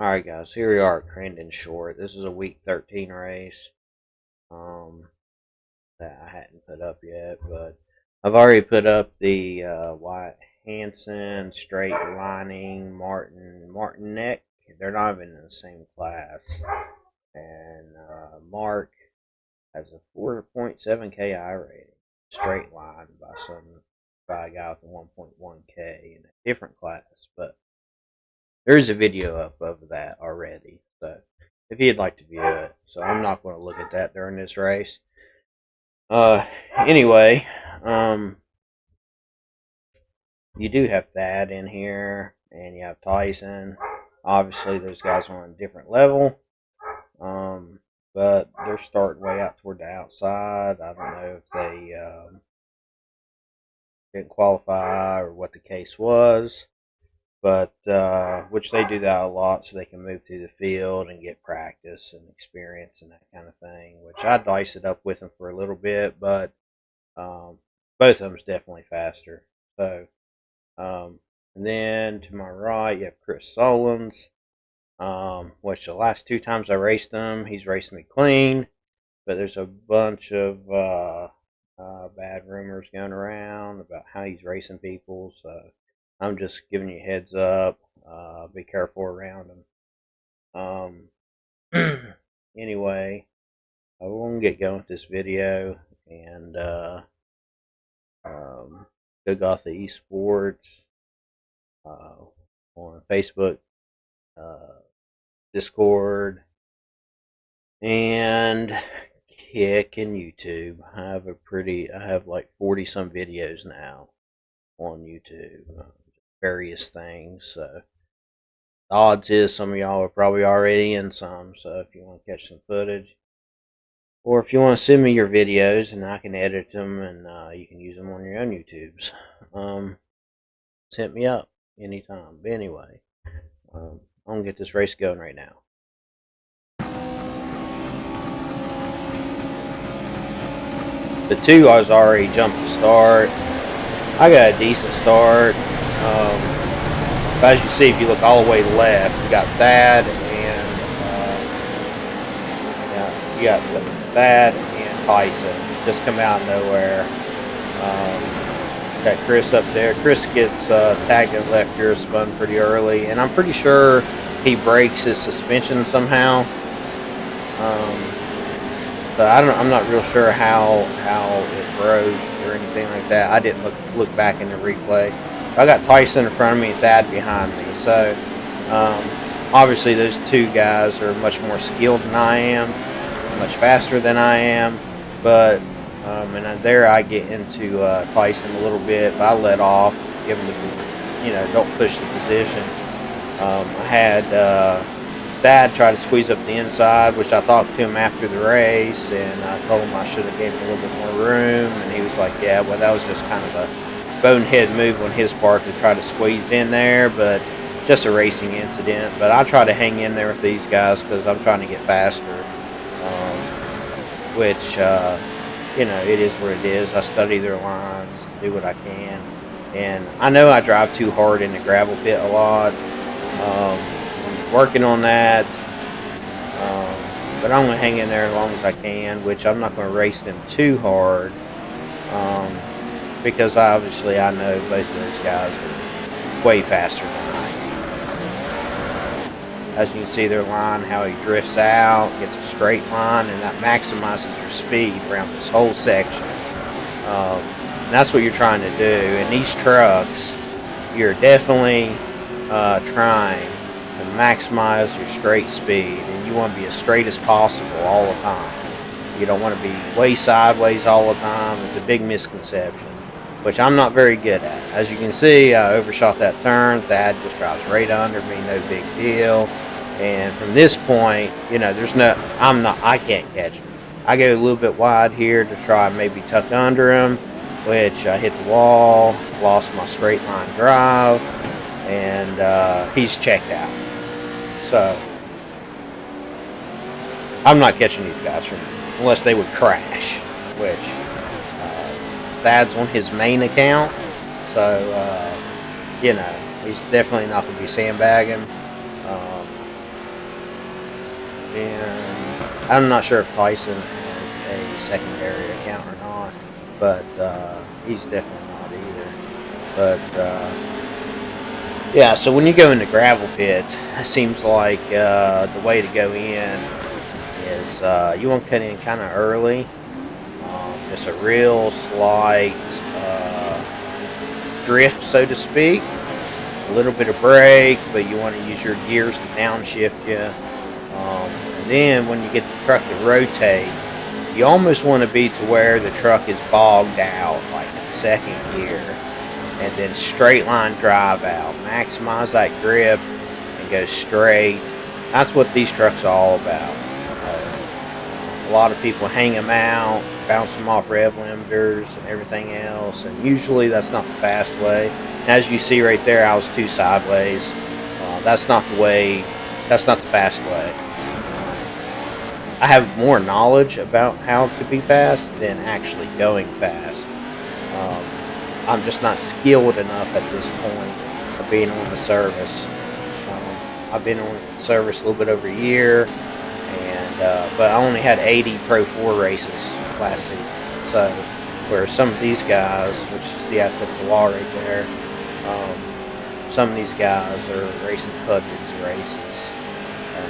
Alright guys, here we are at Crandon Short. This is a week 13 race that I hadn't put up yet, but I've already put up the White Hansen, Straight Lining, Martin Neck. They're not even in the same class. And Mark has a 4.7 KI rating, straight line by a guy with a 1.1K in a different class, but there's a video up of that already, so if you'd like to view it. So I'm not going to look at that during this race. Anyway, you do have Thad in here, and you have Tyson. Obviously, those guys are on a different level, but they're starting way out toward the outside. I don't know if they didn't qualify or what the case was. But which they do that a lot so they can move through the field and get practice and experience and that kind of thing, which I dice it up with them for a little bit, but both of them's definitely faster. So and then to my right you have Chris Solons, which the last two times I raced him, he's raced me clean, but there's a bunch of bad rumors going around about how he's racing people, so I'm just giving you a heads up. Be careful around them. Anyway, I will get going with this video and go off the Esports on Facebook, Discord, and Kick and YouTube. I have like 40 some videos now on YouTube. Various things, so the odds is some of y'all are probably already in some, so if you want to catch some footage, or if you want to send me your videos and I can edit them and you can use them on your own YouTubes, hit me up anytime. But anyway, I'm gonna get this race going right now. The two I was already jumped to start. I got a decent start. As you see, if you look all the way left, you got Thad and Tyson just come out of nowhere. Got Chris up there. Chris gets tagged and left here, spun pretty early, and I'm pretty sure he breaks his suspension somehow. But I'm not real sure how it broke or anything like that. I didn't look back in the replay. I got Tyson in front of me and Thad behind me. So obviously those two guys are much more skilled than I am, much faster than I am. But and there I get into Tyson a little bit. But I let off, give him the, don't push the position. I had Thad try to squeeze up the inside, which I talked to him after the race, and I told him I should have gave him a little bit more room, and he was like, yeah, well, that was just kind of a bonehead move on his part to try to squeeze in there, but just a racing incident. But I try to hang in there with these guys because I'm trying to get faster, which, it is what it is. I study their lines, do what I can, and I know I drive too hard in the gravel pit a lot. Working on that, but I'm going to hang in there as long as I can, which I'm not going to race them too hard, because obviously I know both of those guys are way faster than I am. As you can see their line, how he drifts out, gets a straight line, and that maximizes your speed around this whole section. And that's what you're trying to do. In these trucks, you're definitely trying to maximize your straight speed, and you want to be as straight as possible all the time. You don't want to be way sideways all the time. It's a big misconception, which I'm not very good at. As you can see, I overshot that turn. Thad just drives right under me, no big deal. And from this point, I can't catch him. I go a little bit wide here to try and maybe tuck under him, which I hit the wall, lost my straight line drive, and he's checked out. So I'm not catching these guys unless they would crash, which Thad's on his main account, so he's definitely not going to be sandbagging. and I'm not sure if Tyson has a secondary account or not, but he's definitely not either. But yeah, so when you go into gravel pit, it seems like the way to go in is you want to cut in kind of early, just a real slight drift, so to speak. A little bit of brake, but you want to use your gears to downshift you. And then when you get the truck to rotate, you almost want to be to where the truck is bogged out, like in second gear, and then straight line drive out. Maximize that grip and go straight. That's what these trucks are all about. A lot of people hang them out, bounce them off rev limiters and everything else, and usually that's not the fast way. As you see right there, I was too sideways. That's not the way. That's not the fast way. I have more knowledge about how to be fast than actually going fast. I'm just not skilled enough at this point of being on the service. I've been on the service a little bit over a year, and but I only had 80 Pro 4 races last season. So, where some of these guys, which is the athletic wall right there, some of these guys are racing hundreds of races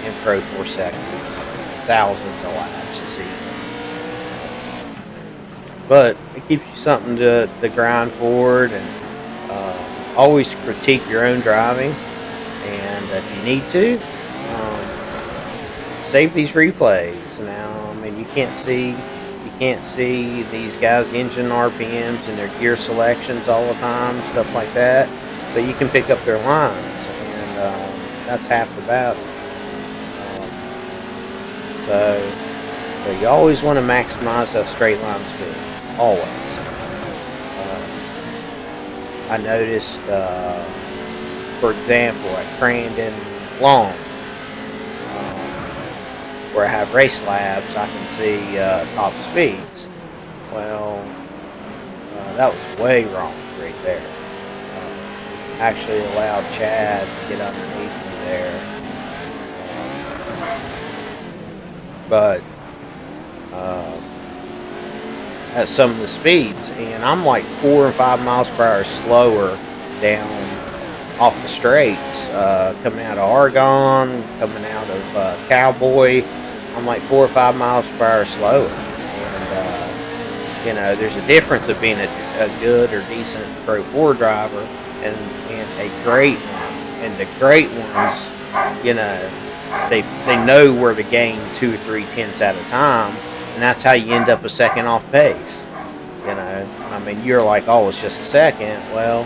in Pro 4 sectors, thousands of laps a season. But it keeps you something to grind forward, and always critique your own driving. And if you need to, save these replays. Now, I mean, you can't see these guys' engine RPMs and their gear selections all the time, stuff like that. But you can pick up their lines, and that's half the battle. So you always want to maximize that straight line speed, always. I noticed, for example, at Crandon Long, where I have race labs, I can see top speeds. Well, that was way wrong right there. Actually allowed Chad to get underneath me there. But at some of the speeds, and I'm like 4 and 5 miles per hour slower down off the straights, coming out of Argonne, coming out of Cowboy. I'm like 4 or 5 miles per hour slower, and there's a difference of being a good or decent Pro 4 driver and a great one. And the great ones, they know where to gain 2 or 3 tenths at a time, and that's how you end up a second off pace. I mean, you're like, oh, it's just a second. Well,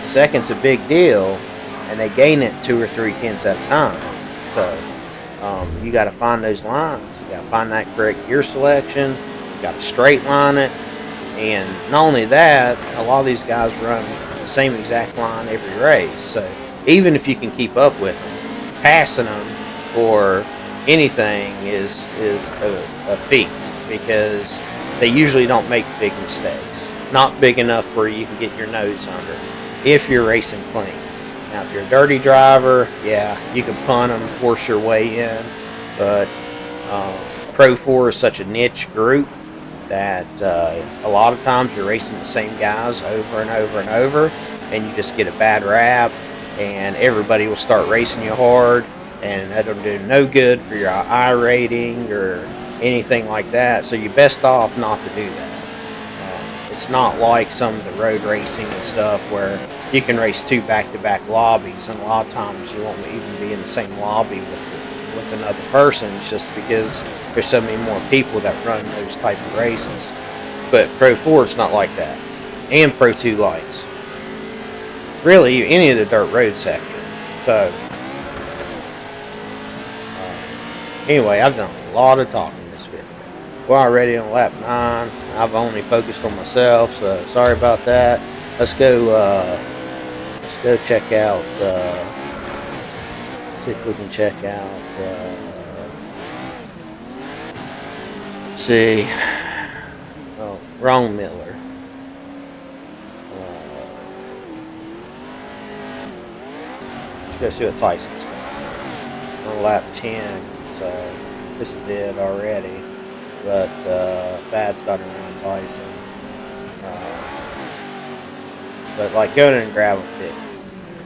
second's a big deal, and they gain it 2 or 3 tenths at a time. So you got to find those lines. You got to find that correct gear selection. You got to straight line it, and not only that, a lot of these guys run the same exact line every race. So even if you can keep up with them, passing them or anything is a feat, because they usually don't make big mistakes. Not big enough where you can get your nose under if you're racing clean. Now, if you're a dirty driver, yeah, you can punt them, force your way in. But Pro 4 is such a niche group that a lot of times you're racing the same guys over and over and over, and you just get a bad rap, and everybody will start racing you hard, and that'll do no good for your I rating or anything like that. So you're best off not to do that. It's not like some of the road racing and stuff where you can race 2 back-to-back lobbies, and a lot of times you won't even be in the same lobby with another person. It's just because there's so many more people that run those type of races. But Pro 4, it's not like that. And Pro 2 lights. Really, any of the dirt road section. So, anyway, I've done a lot of talking in this video. We're already on lap 9. I've only focused on myself, so sorry about that. Let's go check out, see if we can check out, oh, wrong Miller. Let's go see what Tyson's got on lap 10. So this is it already. But Thad's got around Tyson. But like, go in and grab a pitch.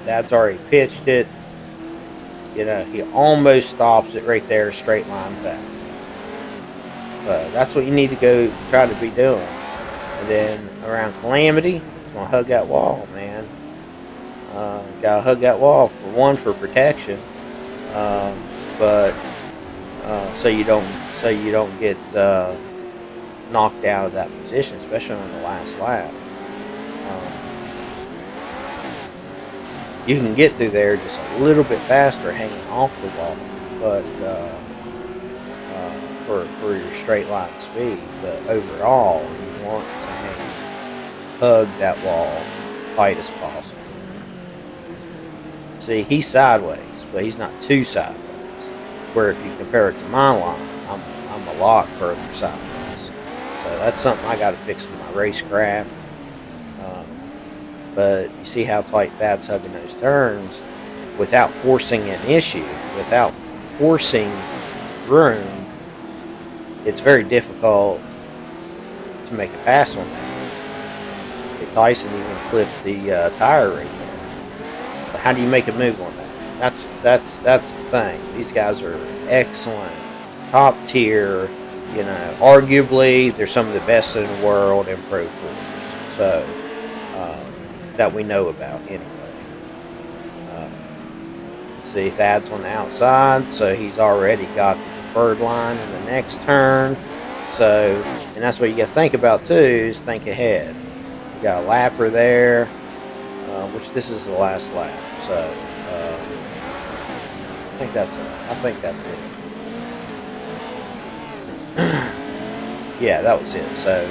Thad's already pitched it. You know, he almost stops it right there, straight lines out. So that's what you need to go try to be doing. And then around Calamity, just gonna hug that wall, man. Gotta hug that wall for protection, but so you don't get knocked out of that position, especially on the last lap. You can get through there just a little bit faster hanging off the wall, but for your straight line speed. But overall, you want to hug that wall tight as possible. See, he's sideways, but he's not too sideways. Where if you compare it to my line, I'm a lot further sideways. So that's something I got to fix with my racecraft. But you see how tight Thad's hugging those turns without forcing an issue, without forcing room. It's very difficult to make a pass on that. Tyson even clipped the tire right there. But how do you make a move on that? That's the thing. These guys are excellent, top tier. You know, arguably they're some of the best in the world in Pro Force. So. That we know about anyway. See, Thad's on the outside, so he's already got the preferred line in the next turn. So, and that's what you got to think about too, is think ahead. You got a lapper there, which this is the last lap. So, I think that's it. Yeah, that was it. So,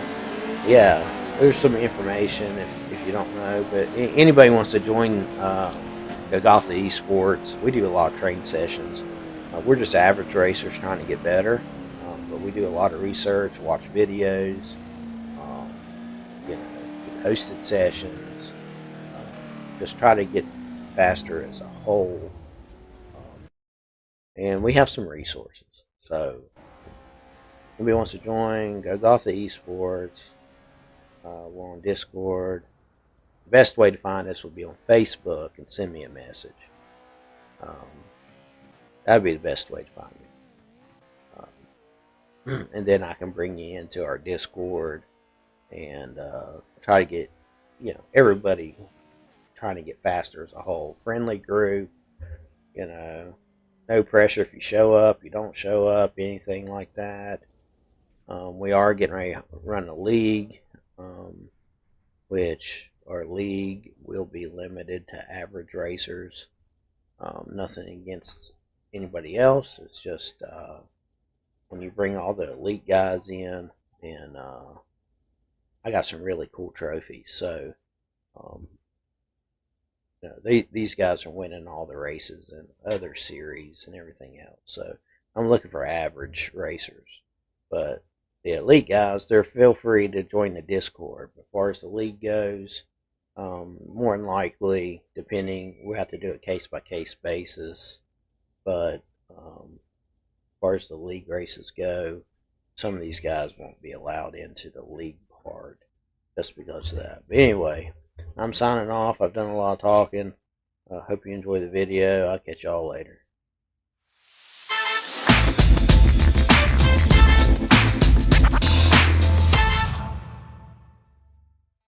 yeah. There's some information if you don't know, but anybody wants to join Golgotha Esports, we do a lot of training sessions. We're just average racers trying to get better, but we do a lot of research, watch videos, you know, do hosted sessions, just try to get faster as a whole, and we have some resources. So, if anybody wants to join Golgotha Esports. We're on Discord. The best way to find us would be on Facebook and send me a message. That'd be the best way to find me. And then I can bring you into our Discord and try to get, you know, everybody trying to get faster as a whole. Friendly group, you know, no pressure if you show up, you don't show up, anything like that. We are getting ready to run a league. Which our league will be limited to average racers. Nothing against anybody else. It's just when you bring all the elite guys in, and I got some really cool trophies. So you know, these guys are winning all the races and other series and everything else. So I'm looking for average racers, but the elite guys, they're feel free to join the Discord. As far as the league goes, more than likely, depending, we have to do it case by case basis. But as far as the league races go, some of these guys won't be allowed into the league part just because of that. But anyway, I'm signing off. I've done a lot of talking. Hope you enjoy the video. I'll catch y'all later.